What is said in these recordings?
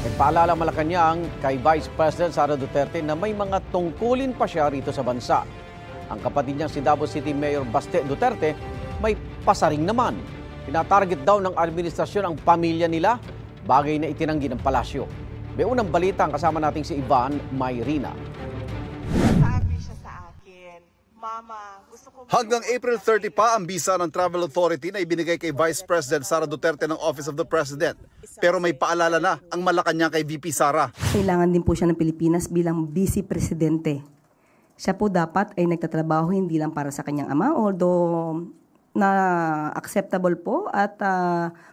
Nagpaalala Malacanang kay Vice President Sara Duterte na may mga tungkulin pa siya rito sa bansa. Ang kapatid niyang si Davao City Mayor Baste Duterte may pasaring naman. Tinatarget daw ng administrasyon ang pamilya nila, bagay na itinanggi ng palasyo. May unang balita ang kasama nating si Ivan Mayrina. Sabi siya sa akin, Mama, gusto ko... Hanggang April 30 pa ang bisa ng Travel Authority na ibinigay kay Vice President Sara Duterte ng Office of the President. Pero may paalala na ang Malacanang kay VP Sara. Kailangan din po siya ng Pilipinas bilang Vice Presidente. Siya po dapat ay nagtatrabaho hindi lang para sa kanyang ama, although na acceptable po at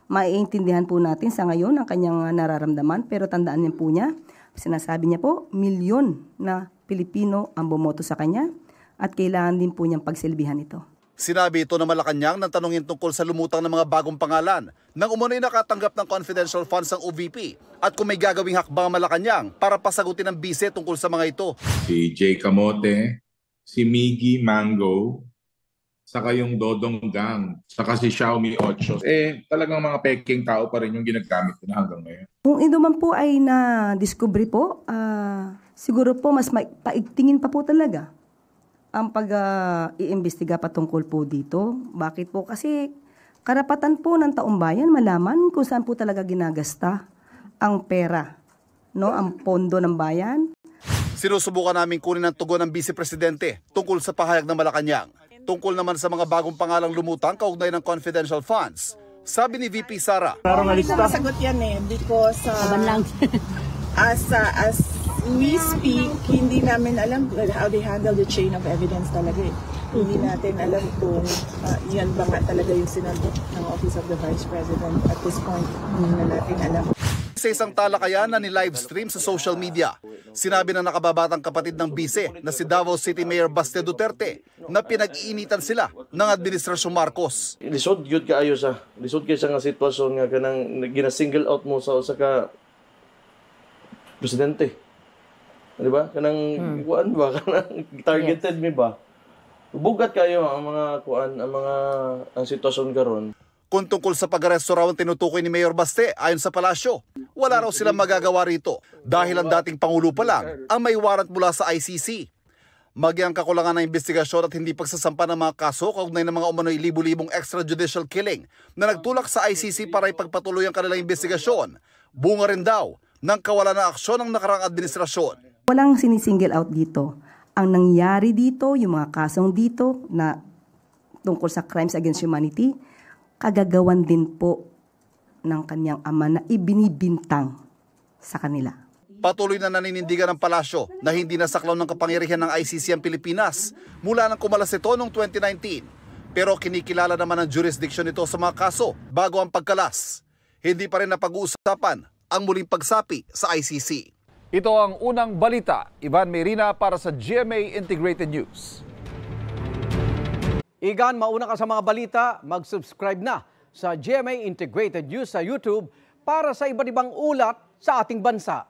maiintindihan po natin sa ngayon ang kanyang nararamdaman. Pero tandaan niyo po niya, sinasabi niya po, milyon na Pilipino ang bumoto sa kanya at kailangan din po niyang pagsilbihan ito. Sinabi ito na Malacanang nang tanungin tungkol sa lumutang ng mga bagong pangalan nang umunoy nakatanggap ng confidential funds ng OVP at kung may gagawing hakbang Malacanang para pasagutin ang bise tungkol sa mga ito. Si Jay Camote, si Miggy Mango, saka yung Dodong Gang, saka si Xiaomi 8. Talagang mga peking tao pa rin yung ginagamit na hanggang ngayon. Kung ito man po ay na-discovery po, siguro po mas paigtingin pa po talaga ang pag-iimbestiga patungkol po dito. Bakit po? Kasi karapatan po ng taong bayan malaman kung saan po talaga ginagasta ang pera, no? Ang pondo ng bayan. Sinusubukan namin kunin ang tugon ng Vice Presidente tungkol sa pahayag ng Malacanang. Tungkol naman sa mga bagong pangalang lumutang kaugnay ng confidential funds. Sabi ni VP Sara, Hindi ko masagot yan because as we speak, hindi namin alam how they handle the chain of evidence talaga eh. Hindi natin alam kung yan ba nga talaga yung sinagot ng Office of the Vice President at this point. Hindi na natin alam. sa isang talakayan na ni-livestream sa social media, sinabi ng nakababatang kapatid ng bise na si Davao City Mayor Baste Duterte na pinag-iinitan sila ng Administrasyong Marcos. Lisod gyud kaayo sa nga sitwasyon nga kanang gina-single out mo sa usa ka presidente. Di ba? Kanang kuan ba kanang targeted mi ba? Bugat kayo ang mga kuan ang sitwasyon karon. Kung tungkol sa pag-aresto raw ang tinutukoy ni Mayor Baste, ayon sa palasyo, wala raw silang magagawa rito dahil ang dating Pangulo pa lang ang may warrant mula sa ICC. Magyang kakulangan ng investigasyon at hindi pagsasampa ng mga kaso kaugnay ng mga umano'y libu-libong extrajudicial killing na nagtulak sa ICC para ipagpatuloy ang kanilang investigasyon. Bunga rin daw ng kawalan ng aksyon ng nakaraang administrasyon. Walang sinisingle out dito. Ang nangyari dito, yung mga kasong dito na tungkol sa crimes against humanity, kagagawan din po ng kanyang ama na ibinibintang sa kanila. Patuloy na naninindigan ng palasyo na hindi nasaklaw ng kapangyarihan ng ICC ang Pilipinas mula nang kumalas ito noong 2019. Pero kinikilala naman ang jurisdiction nito sa mga kaso bago ang pagkalas. Hindi pa rin napag-uusapan ang muling pagsapi sa ICC. Ito ang unang balita. Ivan Mayrina para sa GMA Integrated News. Igan, mauna ka sa mga balita, mag-subscribe na sa GMA Integrated News sa YouTube para sa iba't ibang ulat sa ating bansa.